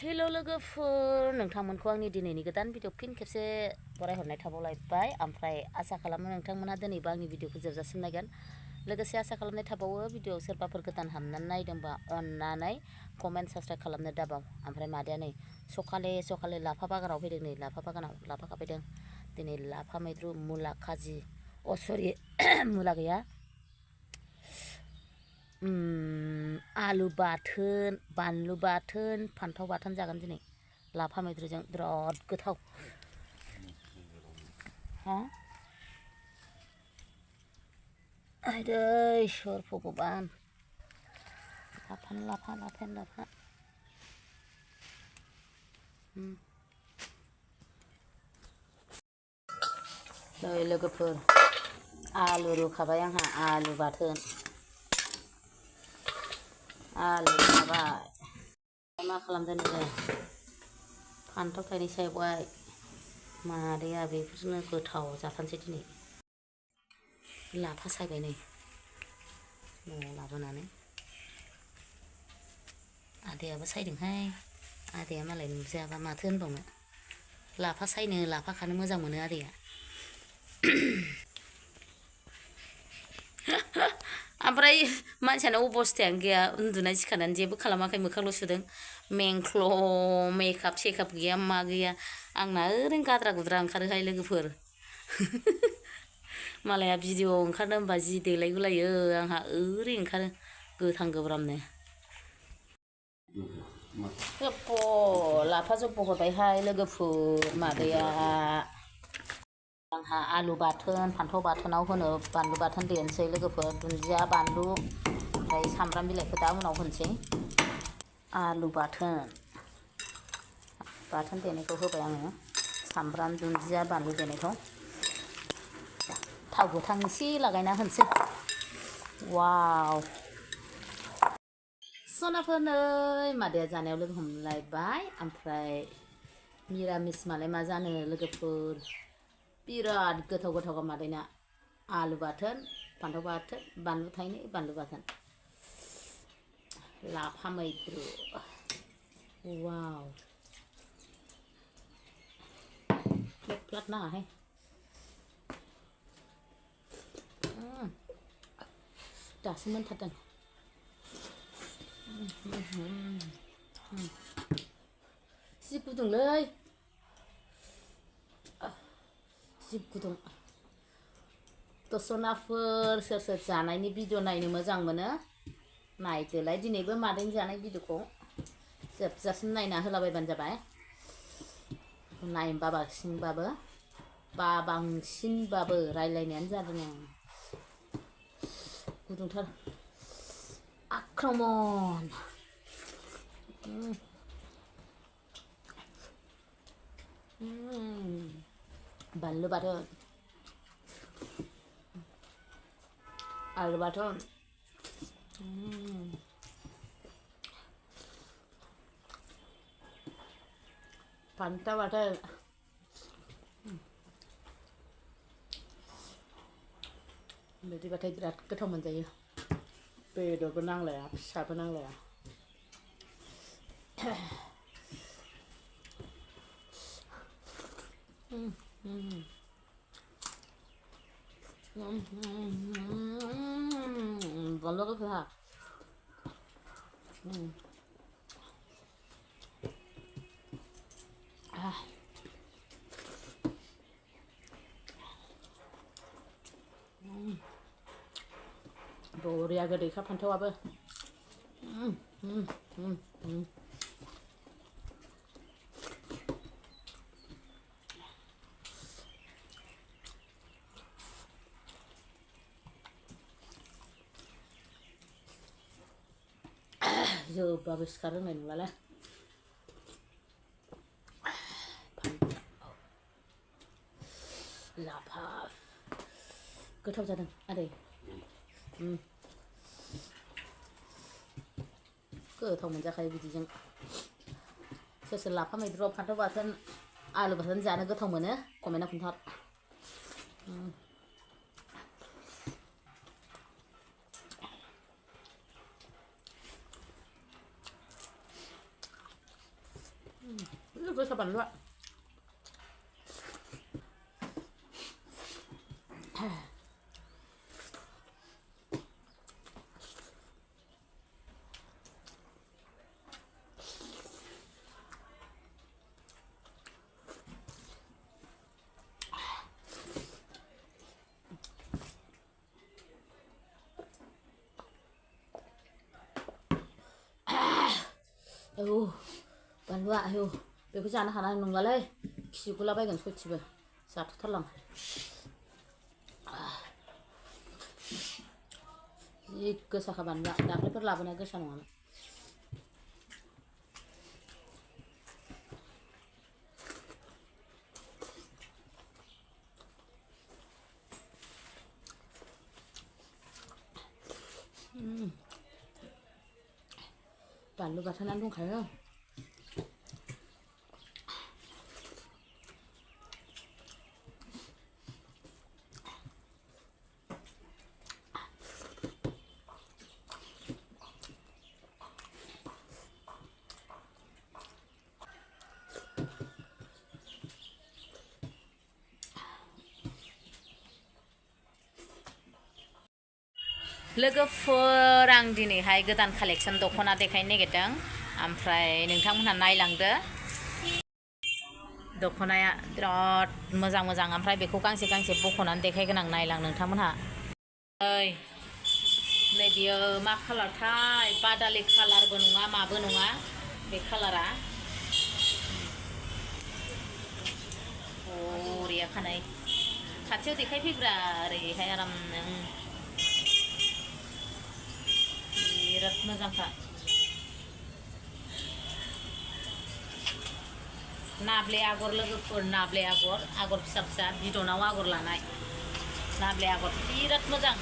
हेल' लोगोफोर नोंथांमोनखौ आंनि दिनैनि गोदान भिडिअ फिन खेबसे बरायहरनाय थाबावलायबाय ओमफ्राय आसा खालामो नोंथांमोनहा दिनैबो आंनि भिडिअखौ जोबजासिम नायगोन लोगोसे आसा खालामनाय थाबावो भिडिअआव सोरबाफोर गोदान हाबनानै नायदोंबा अननानै कमेन्ट साबस्क्राइब खालामनो दाबाव ओमफ्राय मादैया नै सखाले लाफा बागानाव फैदों नै लाफा बागानाव लाफा खाफैदों दिनै लाफा मैद्रु मुला खाजि सरि मुला गैया आलु बाथोन बानलु बाथोन फान्थाव बाथोन जागोन दिनै लाफा मैद्रुजों बिराद गोथाव हा आयदै इसोर भगबान लाफा नै लोगोफोर आलु रुखाबाय आंहा आलु बाथोन आलु रुखाबाय मा खालामदों नोङो फान्थाव थाइनै सायबाय मादैया बेफोरजोंनो गोथाव जाथारनोसै दिनै लाफा सायबाय नै न'आव लाबोनानै आदैयाबो सायदोंहाय आदैया मालाय नुजायाबा माथो होनबावनो लाफा सायनो लाफा खानो मोजां मोनो आदैया ओमफ्राय मानसियानो अबस्थायानो गैया उन्दुनाय सिखारनानै जेबो खालामाखै मोखांल' सुदों मेंख्ल' मेकआप सेकाप गैया मा गैया आंना ओरैनो गाद्रा गुद्रा ओंखारोहाय लोगोफोर मालाया भिडिअ ओंखारनो होनबा जि देलायगुलायो आंहा ओरै ओंखारो गोथां गोब्रामनो लाफा जब्ब हरबायहाय लोगोफोर मादैया आंहा आलु बाथोन फान्थाव बाथोनाव होनो बानलु बाथोन देनोसै लोगोफोर दुन्दिया बानलु ओमफ्राय सामब्राम बिलाइखौ दा उनाव होनोसै आलु बाथोन देनायखौ होबाय आङो सामब्राम दुन्दिया बानलु देनायखौ थाव गोथां एसे लागायना होनोसै वाव सनाफोर नै मादैया जानायाव लोगो हमलायबाय ओमफ्राय मिरामिस मालाय मा जानो लोगोफोर बिराद गोथाव गोथाव मादैना आलु बाथोन फान्थाव बाथोन बानलु थाइनै बानलु बाथोन लाफा मैद्रु वाव फ्लाट नाङाहाय दासो मोनथारदों जि गुदुंलै जि गुदुं दसनाफोर सोर सोर जानायनि भिडिअ नायनो मोजां मोनो नायदोलाय दिनैबो मादैनि जानाय भिडिअखौ जोबजासिम नायना होलाबायबानो जाबाय बाबांसिनबाबो रायलायनायानो जादों आं गुदुंथार आक्रमन बानलु बाथोन आलु बाथोन फान्थाव बाथोन बिदिबाथाय बिराद गोथाव मोनजायो बेदरबो नांलाया फिसाबो नांलाया बानलु गोसा बरिया गोदैखा फान्थावाबो जोबबाबो सिखार रोंनाय नंलालै लाफा गोथाव जादों आदै गोथाव मोनजाखायो बिदिजों सोर सोर लाफा मैद्रुआव फान्थाव बाथोन आलु बाथोन जानो गोथाव मोनो कमेन्टआव खोन्था गोसा बानलुआ ayo बानलुआ ayo बेखौ जानो हानाय नंलालै खिगुलाबायगोन सयथिबो जाथ'थारलां जि गोसाखा बानलुआ दाख्लैफोर लाबोनाया गोसा नङामोन बानलु बाथोनानो दंखायो लोगोफोर आं दिनैहाय गोदान कालेक्सन दख'ना देखायनो नागिरदों ओमफ्राय नोंथांमोनहा नायलांदो दख'नाया बिराद मोजां मोजां ओमफ्राय बेखौ गांसे गांसे बख'नानै देखायगोन आं नायलां नोंथांमोनहा नै बियो मा कालारथाय बादालि कालारबो नङा माबो नङा बे कालारा बरिया खानाय खाथियाव देखायफैब्रा ओरैहाय आरामनो बिराद मोजांखा नाब्ले आगर लोगोफोर नाब्ले आगर फिसा फिसा बिदनाव आगर लानाय नाब्ले आगर बिराद मोजां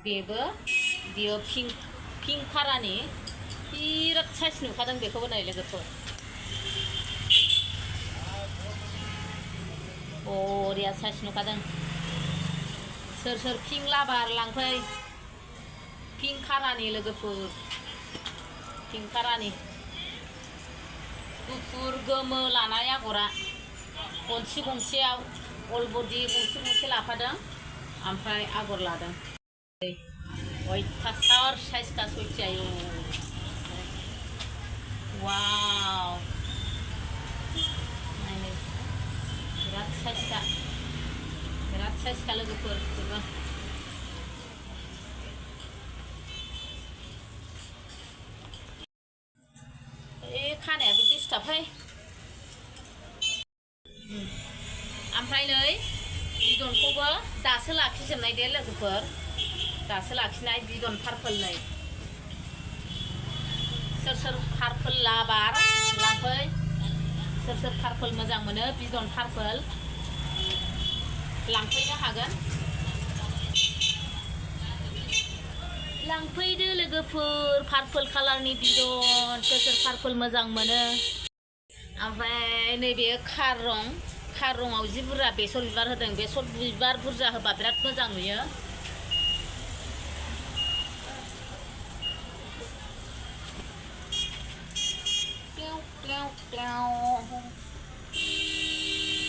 बियो पिंक कालारनि बिराद साइज नुखादों बेखौबो नै लोगोफोर बरिया साइज नुखादों सोर पिंक लाबार लांफै पिंक कालारनि लोगोफोर पिंक कालारनि गुफुर गोमो लानाय आगरा गनसि गंसेयाव अल बडि गंसे लाफादों ओमफ्राय आगर लादों अयथासार साइजखा सयथियायो वाव नायनो बिराद साइजखा लोगोफोर बेबो खानायाबो दिस्टार्बहाय ओमफ्राय नै बिदनखौबो दासो लाखिजोबनाय दे लोगोफोर दासो लाखिनाय बिदन पार्पल नै सोर पार्पल लाबार लांफै सोर पार्पल मोजां मोनो बिदन पार्पल लांफैनो हागोन लांफैदो लोगोफोर पार्पल कालारनि बिदन सोर पार्पल मोजां मोनो ओमफ्राय नैबे खार रङाव जि बुरजा बेसर बिबार होदों बेसर बिबार बुरजा होबा बिराद मोजां नुयो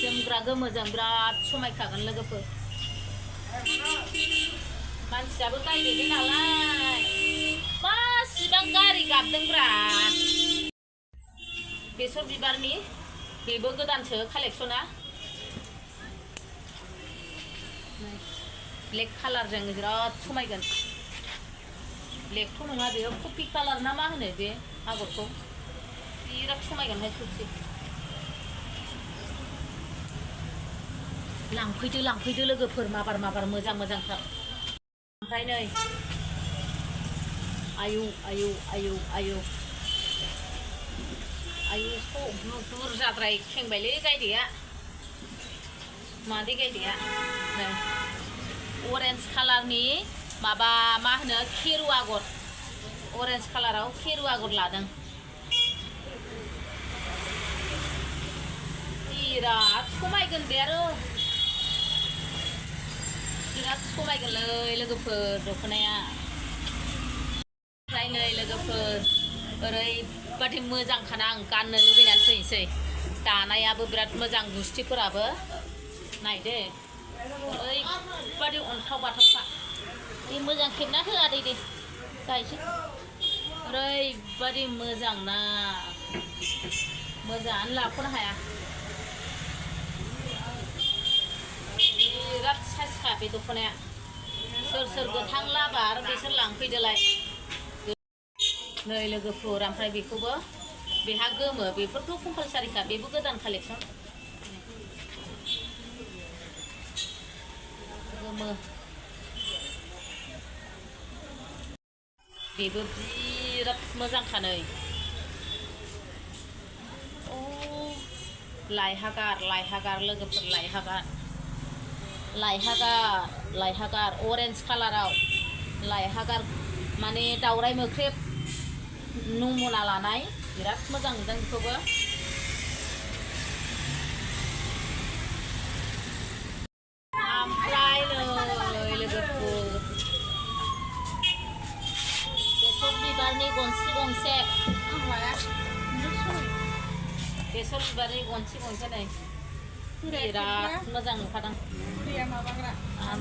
जोमग्रा गोमोजों बिराद समायखागोन लोगोफोर मानसियाबो गायदेरो नालाय मासिबां गारि गाबदोंब्रा बेसर बिबारनि बेबो गोदानसो कालेक्सना ब्लेक कालारजों बिराद समायगोन ब्लेकथ' नङा बेयो कफि कालार ना मा होनो बे आगरखौ बिराद समायगोनहाय सयथि लांफैदो लोगोफोर माबार मोजां मोजांथार ओमफ्राय नै आयौ बुरजाद्राय खेंबायलै गायदेया मादै गायदेया नै अरेन्ज कालारनि माबा मा होनो खेरु आगर अरेन्ज कालाराव खेरु आगर लादों बिराद समायगोन बे आरो बिराद समायगोनलै लोगोफोर दख'नाया ओमफ्राय नै लोगोफोर ओरैबादि मोजांखाना आं गाननो लुबैनानै फैनोसै दानायाबो बिराद मोजां गुस्थिफोराबो नायदो ओरैबादि अन्थाव बाथावखा बे मोजां खेबना होआ दे जायसै ओरैबादि मोजां ना मोजाङानो लाख'नो हाया बिराद साइजखा बे दख'नाया सोर गोथां लाबार बिसोर लांफैदोलाय नै लोगोफोर ओमफ्राय बेखौबो बेहा गोमो बेफोरथ' कम्पालसारिखा बेबो गोदान कालेक्सन गोमो बेबो बिराद मोजांखा नै लायहागार लोगोफोर लायहागार अरेन्ज कालाराव लायहागार माने दावराय मोख्रेब नमुना लानाय बिराद मोजां नुदों बेखौबो ओमफ्राय लोगोफोर बेसर बिबारनि गनसि गंसे बेसर बिबारनि गनसि गंसे नै बिराद मोजां नुखादों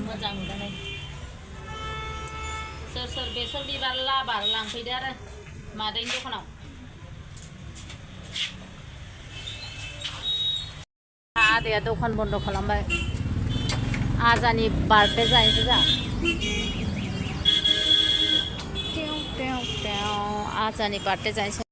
मोजां नुदों नै सोर बेसर बिबार लाबार लांफैदो आरो मादैनि दखानाव आदाया दखान बन्द खालामबाय आजानि बार्थडे जाहैसै जा आजानि बार्थडे जाहैसै